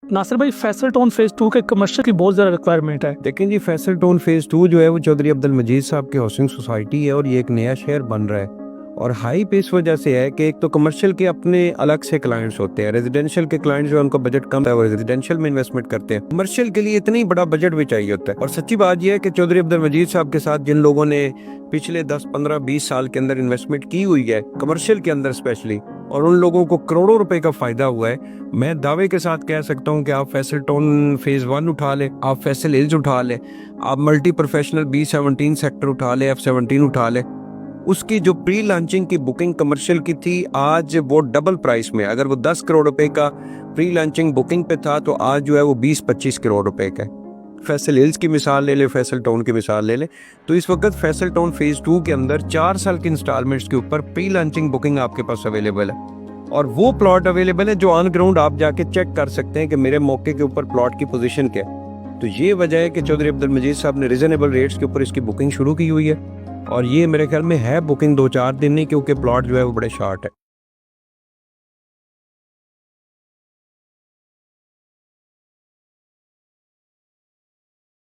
नासिर भाई, Faisal town phase 2 के commercial की बहुत ज़्यादा रिक्वायरमेंट है। देखें जी, फैसल टाउन फेज़ 2 जो है वो चौधरी अब्दुल मजीद साहब की हाउसिंग सोसाइटी है और ये एक नया शहर बन रहा है। और हाई पे इस वजह से है कि एक तो कमर्शियल के अपने अलग से क्लाइंट्स होते हैं, रेजिडेंशियल के क्लाइंट्स जो है उनका बजट कम है, वो रेजिडेंशियल में इन्वेस्टमेंट करते हैं। कमर्शियल के लिए इतना ही बड़ा बजट भी चाहिए होता है। और सच्ची बात यह है कि चौधरी अब्दुल मजीद साहब के साथ जिन लोगों ने पिछले 10, 15, 20 साल के अंदर इन्वेस्टमेंट की हुई है कमर्शियल के अंदर स्पेशली, और उन लोगों को करोड़ों रुपए का फायदा हुआ है, मैं दावे के साथ कह सकता हूं कि आप फैसल टाउन फेज 1 उठा लें, आप फैसल हिल्स उठा लें, आप मल्टी प्रोफेशनल B17 सेक्टर उठा लें, F17 उठा लें, उसकी जो प्री लॉन्चिंग की बुकिंग कमर्शियल की थी आज वो डबल प्राइस में। अगर वो 10 करोड़ रुपए का प्री लॉन्चिंग बुकिंग पे था तो आज जो है वो 20-25 करोड़ रुपए का है। फैसल हिल्स की मिसाल ले ले, फैसल टाउन की मिसाल ले ले, तो इस वक्त फैसल टाउन फेज 2 के अंदर 4 साल की इंस्टॉलमेंट्स के ऊपर प्री लॉन्चिंग बुकिंग आपके पास अवेलेबल है। और वो प्लॉट अवेलेबल है जो ऑन ग्राउंड आप जाके चेक कर सकते हैं कि मेरे मौके के ऊपर प्लॉट की पोजीशन क्या है। तो ये वजह है कि चौधरी अब्दुल मजीद साहब ने रीजनेबल रेट्स के ऊपर इसकी बुकिंग शुरू की हुई है। और ये मेरे ख्याल में है बुकिंग 2-4 दिन नहीं, क्योंकि प्लॉट जो है वो बड़े शॉर्ट है।